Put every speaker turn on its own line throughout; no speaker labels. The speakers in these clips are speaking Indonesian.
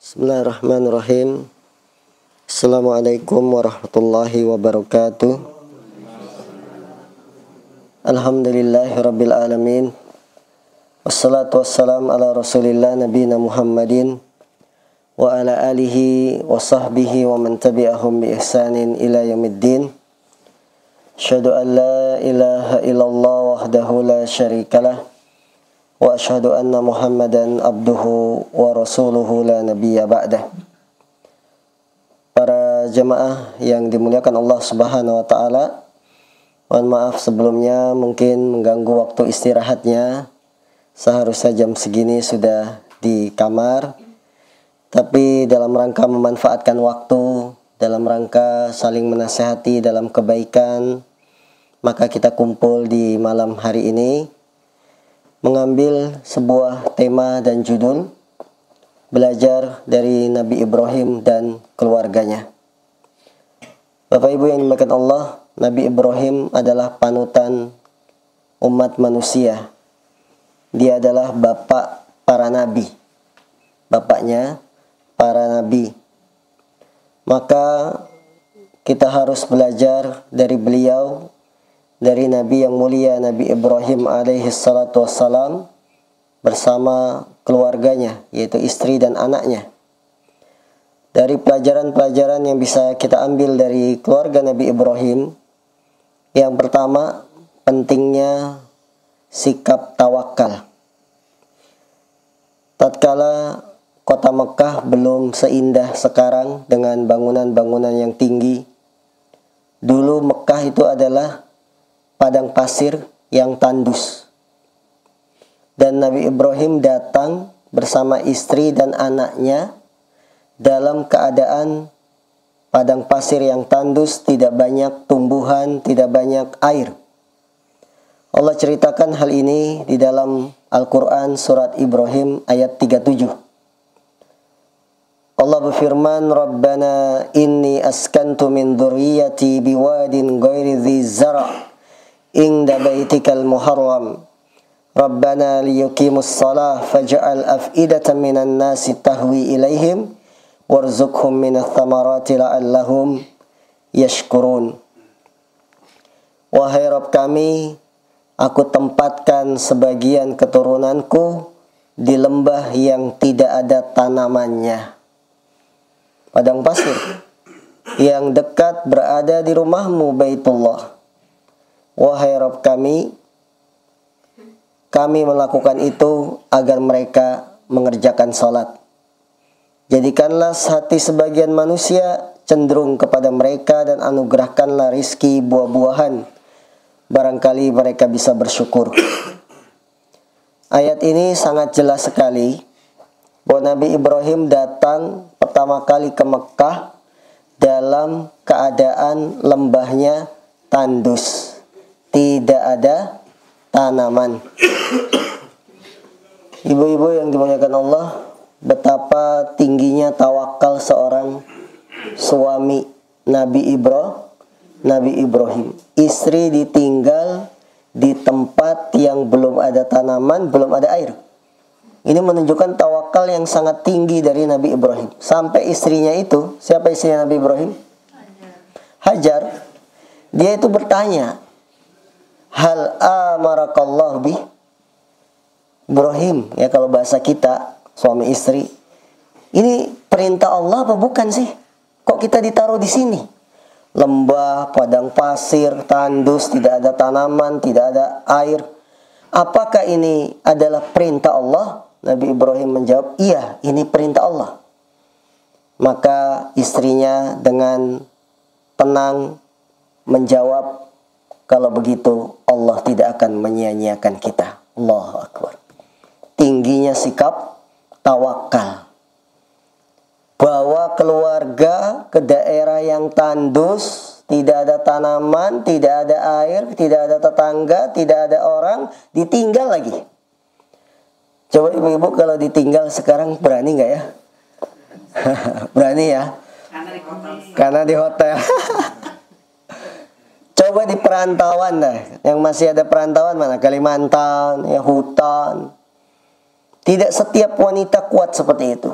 Bismillahirrahmanirrahim. Assalamualaikum warahmatullahi wabarakatuh. Alhamdulillahirabbil alamin. Wassalatu wassalam ala Rasulillah nabiyina Muhammadin wa ala alihi wa sahbihi wa man tabi'ahum bi ihsanin ila yaumiddin. Asyhadu an la ilaha illallah wahdahu la syarikalah wa asyhadu anna Muhammadan abduhu wa rasuluhu la nabiyya ba'dah. Para jemaah yang dimuliakan Allah Subhanahu wa taala, mohon maaf sebelumnya mungkin mengganggu waktu istirahatnya. Seharusnya jam segini sudah di kamar, tapi dalam rangka memanfaatkan waktu, dalam rangka saling menasihati dalam kebaikan, maka kita kumpul di malam hari ini mengambil sebuah tema dan judul belajar dari Nabi Ibrahim dan keluarganya. Bapak Ibu yang dimuliakan Allah, Nabi Ibrahim adalah panutan umat manusia. Dia adalah bapak para nabi, bapaknya para nabi. Maka kita harus belajar dari beliau, dari Nabi yang mulia Nabi Ibrahim alaihi salatu wassalam bersama keluarganya, yaitu istri dan anaknya. Dari pelajaran-pelajaran yang bisa kita ambil dari keluarga Nabi Ibrahim, yang pertama, pentingnya sikap tawakal. Tatkala kota Mekah belum seindah sekarang dengan bangunan-bangunan yang tinggi, dulu Mekah itu adalah padang pasir yang tandus. Dan Nabi Ibrahim datang bersama istri dan anaknya dalam keadaan padang pasir yang tandus, tidak banyak tumbuhan, tidak banyak air. Allah ceritakan hal ini di dalam Al-Quran surat Ibrahim ayat 37. Allah berfirman, Rabbana inni askantu min dhurriyyati biwadin ghairi dhi zara' inda baitikal muharram Rabbana liyuqimus salah faj'al af'idatan minan nasi tahwi ilaihim warzuqhum minats thamarati la'allahum yashkurun. Wahai Rabb kami, aku tempatkan sebagian keturunanku di lembah yang tidak ada tanamannya, padang pasir yang dekat berada di rumahmu Baitullah. Wahai Rabb kami melakukan itu agar mereka mengerjakan salat. Jadikanlah hati sebagian manusia cenderung kepada mereka dan anugerahkanlah rizki buah-buahan. Barangkali mereka bisa bersyukur. Ayat ini sangat jelas sekali bahwa Nabi Ibrahim datang pertama kali ke Mekah dalam keadaan lembahnya tandus, tidak ada tanaman. Ibu-ibu yang dimuliakan Allah, betapa tingginya tawakal seorang suami Nabi Ibrahim. Istri ditinggal di tempat yang belum ada tanaman, belum ada air. Ini menunjukkan tawakal yang sangat tinggi dari Nabi Ibrahim. Sampai istrinya itu, siapa istrinya Nabi Ibrahim? Hajar. Dia itu bertanya, hal amarakallah bih? Ibrahim, ya kalau bahasa kita suami istri, ini perintah Allah apa bukan sih? Kok kita ditaruh di sini? Lembah, padang pasir, tandus, tidak ada tanaman, tidak ada air. Apakah ini adalah perintah Allah? Nabi Ibrahim menjawab, iya, ini perintah Allah. Maka istrinya dengan tenang menjawab, kalau begitu Allah tidak akan menyia-nyiakan kita. Allahu Akbar. Tingginya sikap tawakal. Bawa keluarga ke daerah yang tandus, tidak ada tanaman, tidak ada air, tidak ada tetangga, tidak ada orang, ditinggal lagi. Coba ibu-ibu kalau ditinggal sekarang berani nggak ya? Berani ya? Karena di hotel. Coba di perantauan dah, yang masih ada perantauan mana? Kalimantan, ya hutan. Tidak setiap wanita kuat seperti itu.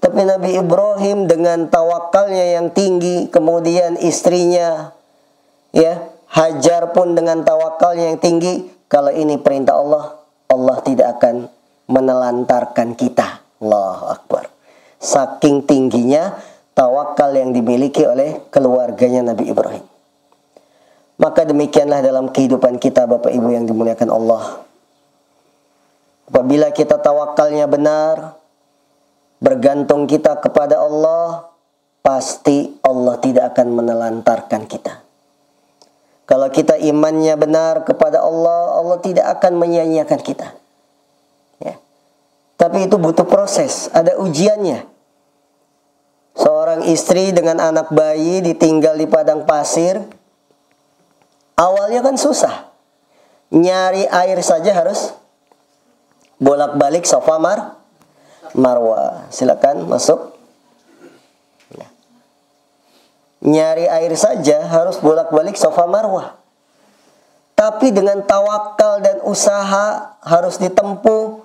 Tapi Nabi Ibrahim dengan tawakalnya yang tinggi, kemudian istrinya, ya, Hajar pun dengan tawakalnya yang tinggi. Kalau ini perintah Allah, Allah tidak akan menelantarkan kita. Allahu Akbar. Saking tingginya tawakal yang dimiliki oleh keluarganya Nabi Ibrahim. Maka demikianlah dalam kehidupan kita, Bapak Ibu yang dimuliakan Allah. Apabila kita tawakalnya benar, bergantung kita kepada Allah, pasti Allah tidak akan menelantarkan kita. Kalau kita imannya benar kepada Allah, Allah tidak akan menyia-nyiakan kita. Ya. Tapi itu butuh proses, ada ujiannya. Seorang istri dengan anak bayi ditinggal di padang pasir, awalnya kan susah. Nyari air saja harus bolak-balik Safa Marwah. Silakan masuk. Nyari air saja harus bolak-balik Safa Marwah. Tapi dengan tawakal dan usaha harus ditempuh.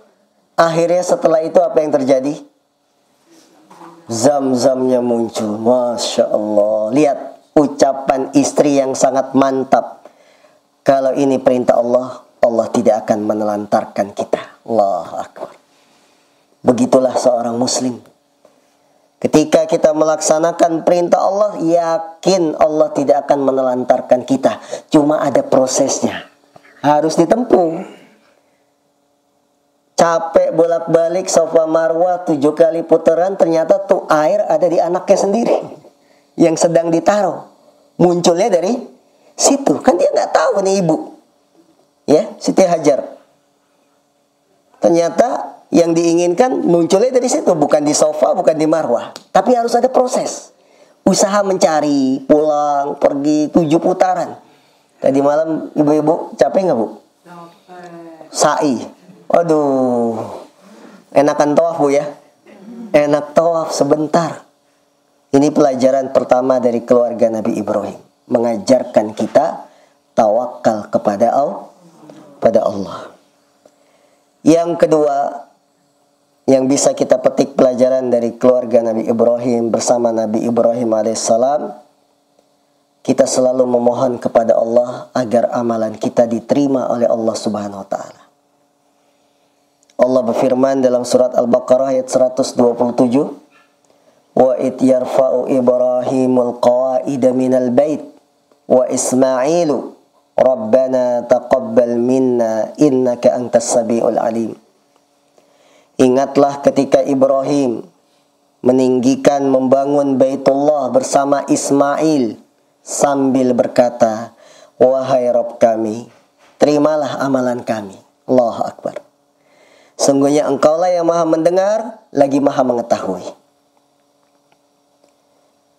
Akhirnya setelah itu apa yang terjadi? Zam-zamnya muncul. Masya Allah. Lihat ucapan istri yang sangat mantap. Kalau ini perintah Allah, Allah tidak akan menelantarkan kita. Allahu Akbar. Begitulah seorang muslim. Ketika kita melaksanakan perintah Allah, yakin Allah tidak akan menelantarkan kita. Cuma ada prosesnya. Harus ditempuh. Capek bolak-balik Safa Marwah 7 kali putaran, ternyata tuh air ada di anaknya sendiri yang sedang ditaruh. Munculnya dari situ. Kan dia nggak tahu nih ibu. Ya, Siti Hajar. Ternyata yang diinginkan munculnya dari situ, bukan di Safa, bukan di Marwah. Tapi harus ada proses. Usaha mencari, pulang, pergi 7 putaran. Tadi malam ibu-ibu capek nggak, Bu? Capek. Sa'i. Waduh. Enakan tawaf, Bu, ya? Enak tawaf sebentar. Ini pelajaran pertama dari keluarga Nabi Ibrahim. Mengajarkan kita tawakal kepada Allah. Yang kedua, yang bisa kita petik pelajaran dari keluarga Nabi Ibrahim bersama Nabi Ibrahim alaihissalam, kita selalu memohon kepada Allah agar amalan kita diterima oleh Allah Subhanahu wa taala. Allah berfirman dalam surat Al-Baqarah ayat 127, "Wa id yarfa'u Ibrahimul qawa'ida minal bait wa Ismailu Rabbana taqabbal minna innaka antas samiul alim." Ingatlah ketika Ibrahim meninggikan membangun Baitullah bersama Ismail sambil berkata, "Wahai Rabb kami, terimalah amalan kami." Allahu Akbar. Sungguhnya Engkaulah yang Maha mendengar lagi Maha mengetahui.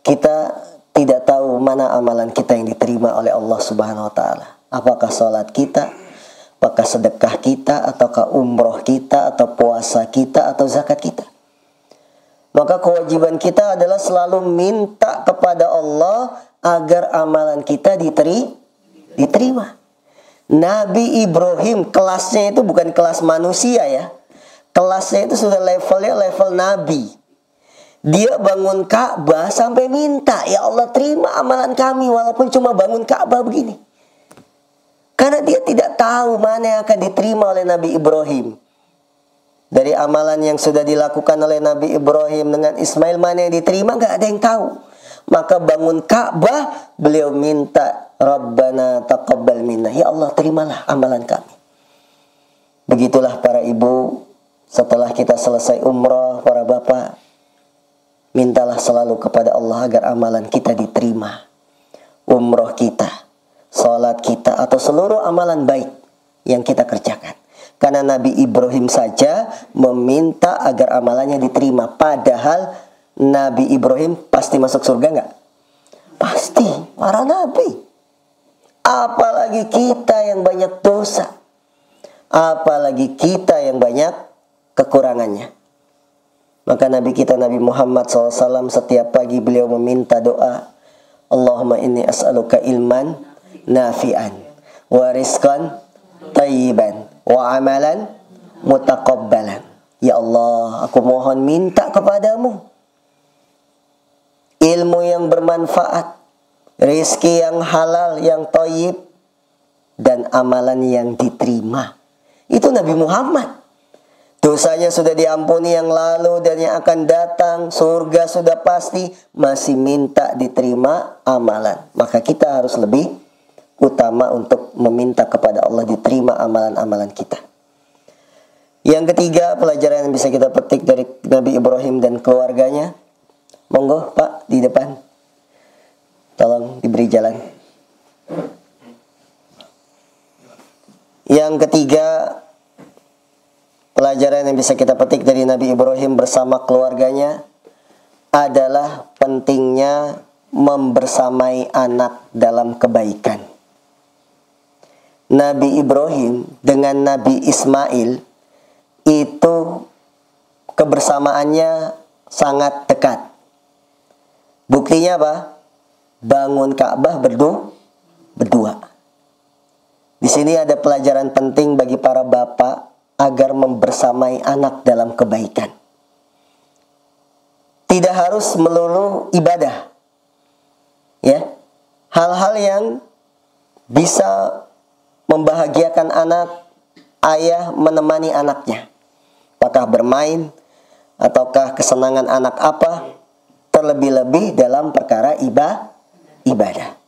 Kita tidak tahu mana amalan kita yang diterima oleh Allah Subhanahu wa taala. Apakah salat kita, apakah sedekah kita, ataukah umroh kita, atau puasa kita, atau zakat kita. Maka kewajiban kita adalah selalu minta kepada Allah agar amalan kita diterima. Nabi Ibrahim kelasnya itu bukan kelas manusia, ya. Kelasnya itu sudah levelnya level Nabi. Dia bangun Ka'bah sampai minta, "Ya Allah, terima amalan kami walaupun cuma bangun Ka'bah begini." Karena dia tidak tahu mana yang akan diterima oleh Nabi Ibrahim. Dari amalan yang sudah dilakukan oleh Nabi Ibrahim dengan Ismail, mana yang diterima, gak ada yang tahu. Maka bangun Ka'bah, beliau minta, "Rabbana taqabbal minna." Ya Allah, terimalah amalan kami. Begitulah para ibu, setelah kita selesai umrah, para bapak, mintalah selalu kepada Allah agar amalan kita diterima. Umrah kita, salat kita, atau seluruh amalan baik yang kita kerjakan. Karena Nabi Ibrahim saja meminta agar amalannya diterima. Padahal Nabi Ibrahim pasti masuk surga nggak? Pasti, para nabi. Apalagi kita yang banyak dosa. Apalagi kita yang banyak kekurangannya. Maka Nabi kita Nabi Muhammad SAW setiap pagi beliau meminta doa, "Allahumma inni as'aluka ilman nafi'an wa rizqan tayyiban wa amalan mutaqabbalan." Ya Allah, aku mohon minta kepadamu ilmu yang bermanfaat, rezeki yang halal, yang thayyib, dan amalan yang diterima. Itu Nabi Muhammad. Dosanya sudah diampuni yang lalu dan yang akan datang, surga sudah pasti, masih minta diterima amalan. Maka kita harus lebih utama untuk meminta kepada Allah diterima amalan-amalan kita. Yang ketiga, pelajaran yang bisa kita petik dari Nabi Ibrahim dan keluarganya. Monggo Pak, di depan. Tolong diberi jalan. Yang ketiga, pelajaran yang bisa kita petik dari Nabi Ibrahim bersama keluarganya adalah pentingnya membersamai anak dalam kebaikan. Nabi Ibrahim dengan Nabi Ismail itu kebersamaannya sangat dekat. Buktinya apa? Bangun Ka'bah berdua. Di sini ada pelajaran penting bagi para bapak agar membersamai anak dalam kebaikan. Tidak harus melulu ibadah. Ya. Hal-hal yang bisa membahagiakan anak, ayah menemani anaknya. Apakah bermain ataukah kesenangan anak apa? Terlebih-lebih dalam perkara ibadah.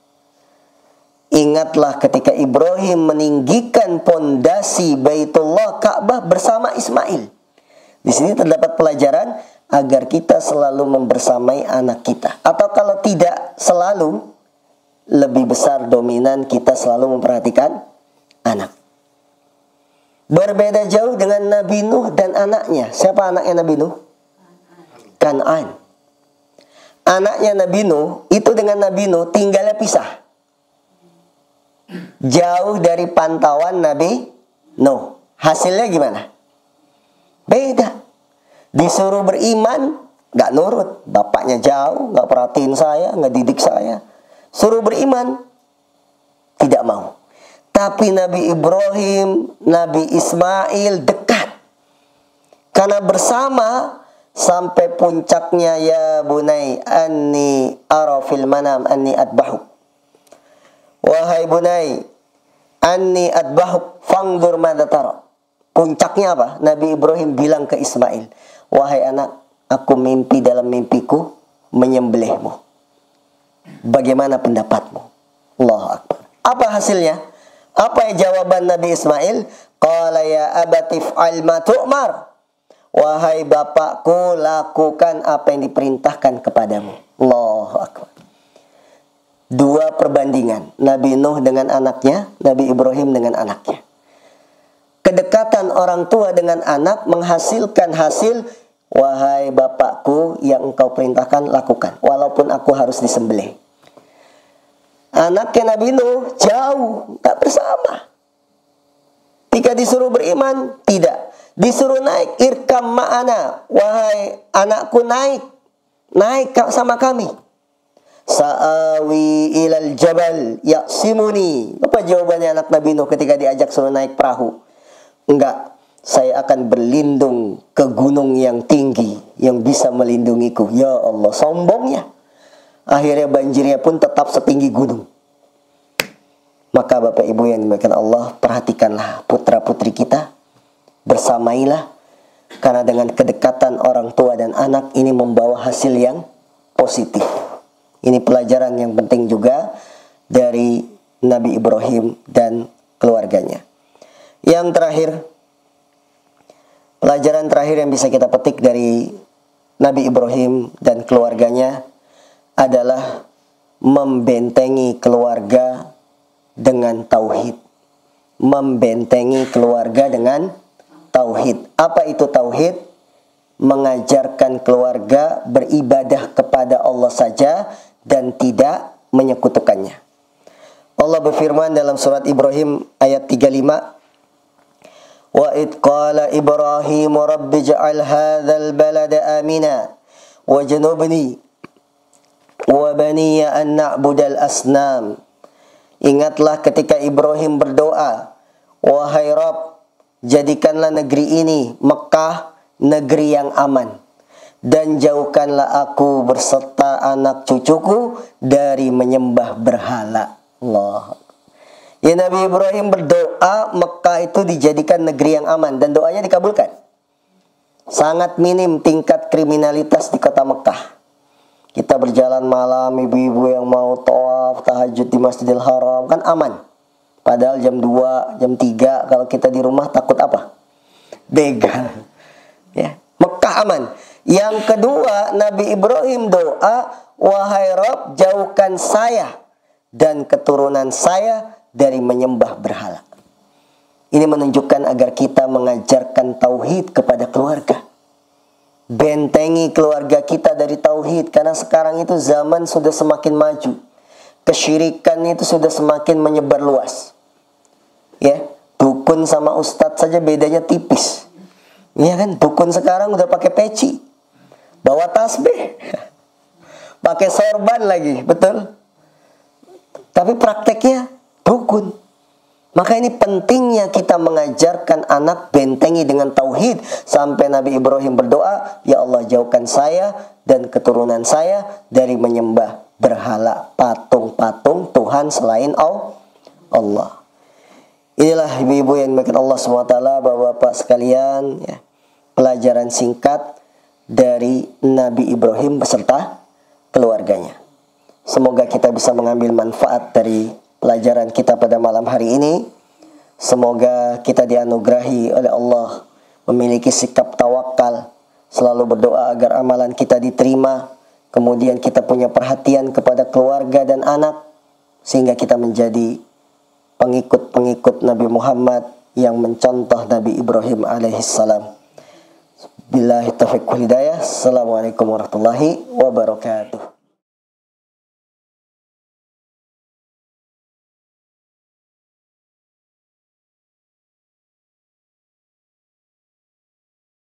Ingatlah ketika Ibrahim meninggikan pondasi Baitullah Ka'bah bersama Ismail. Di sini terdapat pelajaran agar kita selalu membersamai anak kita. Atau kalau tidak selalu, lebih besar dominan kita selalu memperhatikan anak. Berbeda jauh dengan Nabi Nuh dan anaknya. Siapa anaknya Nabi Nuh? Kan'an. Anaknya Nabi Nuh itu dengan Nabi Nuh tinggalnya pisah. Jauh dari pantauan Nabi Nuh. Hasilnya gimana? Beda. Disuruh beriman, gak nurut. Bapaknya jauh, gak perhatiin saya, gak didik saya. Suruh beriman, tidak mau. Tapi Nabi Ibrahim, Nabi Ismail dekat. Karena bersama sampai puncaknya, ya bunai anni ara fil manam anni adbahuk. Wahai bunai, anni adbahuk fangdur madza tara. Puncaknya apa? Nabi Ibrahim bilang ke Ismail, wahai anak, aku mimpi dalam mimpiku menyembelihmu. Bagaimana pendapatmu? Allahu Akbar. Apa hasilnya? Apa jawaban Nabi Ismail? Qala ya abati fa'al ma tu'mar. Wahai bapakku, lakukan apa yang diperintahkan kepadamu. Allahu Akbar. Dua perbandingan, Nabi Nuh dengan anaknya, Nabi Ibrahim dengan anaknya. Kedekatan orang tua dengan anak menghasilkan hasil, wahai bapakku, yang engkau perintahkan lakukan, walaupun aku harus disembelih. Anaknya Nabi Nuh jauh, tak bersama. Jika disuruh beriman, tidak. Disuruh naik, irkam ma'ana, wahai anakku naik sama kami. Sa'awi ilal jabal ya'simuni. Apa jawabannya anak Nabi Nuh ketika diajak suruh naik perahu? Enggak, saya akan berlindung ke gunung yang tinggi yang bisa melindungiku. Ya Allah, sombongnya. Akhirnya banjirnya pun tetap setinggi gunung. Maka Bapak Ibu yang dimuliakan Allah, perhatikanlah putra-putri kita. Bersamailah. Karena dengan kedekatan orang tua dan anak ini membawa hasil yang positif. Ini pelajaran yang penting juga dari Nabi Ibrahim dan keluarganya. Yang terakhir, pelajaran terakhir yang bisa kita petik dari Nabi Ibrahim dan keluarganya adalah membentengi keluarga dengan tauhid. Membentengi keluarga dengan tauhid. Apa itu tauhid? Mengajarkan keluarga beribadah kepada Allah saja dan tidak menyekutukannya. Allah berfirman dalam surat Ibrahim ayat 35, wa id qala Ibrahim rabbi ja'al hadzal balada amina wajnubni wa baniya an na'budal asnam. Ingatlah ketika Ibrahim berdoa, wahai Rabb, jadikanlah negeri ini Mekah negeri yang aman, dan jauhkanlah aku berserta anak cucuku dari menyembah berhala. Allah. Ya, Nabi Ibrahim berdoa Mekah itu dijadikan negeri yang aman, dan doanya dikabulkan. Sangat minim tingkat kriminalitas di kota Mekah. Kita berjalan malam, ibu-ibu yang mau tawaf tahajud di Masjidil Haram kan aman. Padahal jam 2, jam 3 kalau kita di rumah takut apa? Begal. Ya, Mekah aman. Yang kedua, Nabi Ibrahim doa, wahai Rabb, jauhkan saya dan keturunan saya dari menyembah berhala. Ini menunjukkan agar kita mengajarkan tauhid kepada keluarga. Bentengi keluarga kita dari tauhid, karena sekarang itu zaman sudah semakin maju. Kesyirikan itu sudah semakin menyebar luas. Ya, dukun sama ustadz saja bedanya tipis. Iya kan, dukun sekarang udah pakai peci, bawa tasbih, pakai sorban lagi, betul? Tapi prakteknya dukun. Maka ini pentingnya kita mengajarkan anak bentengi dengan tauhid. Sampai Nabi Ibrahim berdoa, ya Allah jauhkan saya dan keturunan saya dari menyembah berhala, patung-patung Tuhan selain Allah. Inilah ibu-ibu yang dimuliakan Allah SWT, bapak-bapak sekalian, ya, pelajaran singkat dari Nabi Ibrahim beserta keluarganya. Semoga kita bisa mengambil manfaat dari pelajaran kita pada malam hari ini. Semoga kita dianugerahi oleh Allah memiliki sikap tawakal, selalu berdoa agar amalan kita diterima. Kemudian kita punya perhatian kepada keluarga dan anak, sehingga kita menjadi pengikut-pengikut Nabi Muhammad yang mencontoh Nabi Ibrahim alaihissalam. Billahi taufiq wal hidayah. Assalamualaikum warahmatullahi wabarakatuh.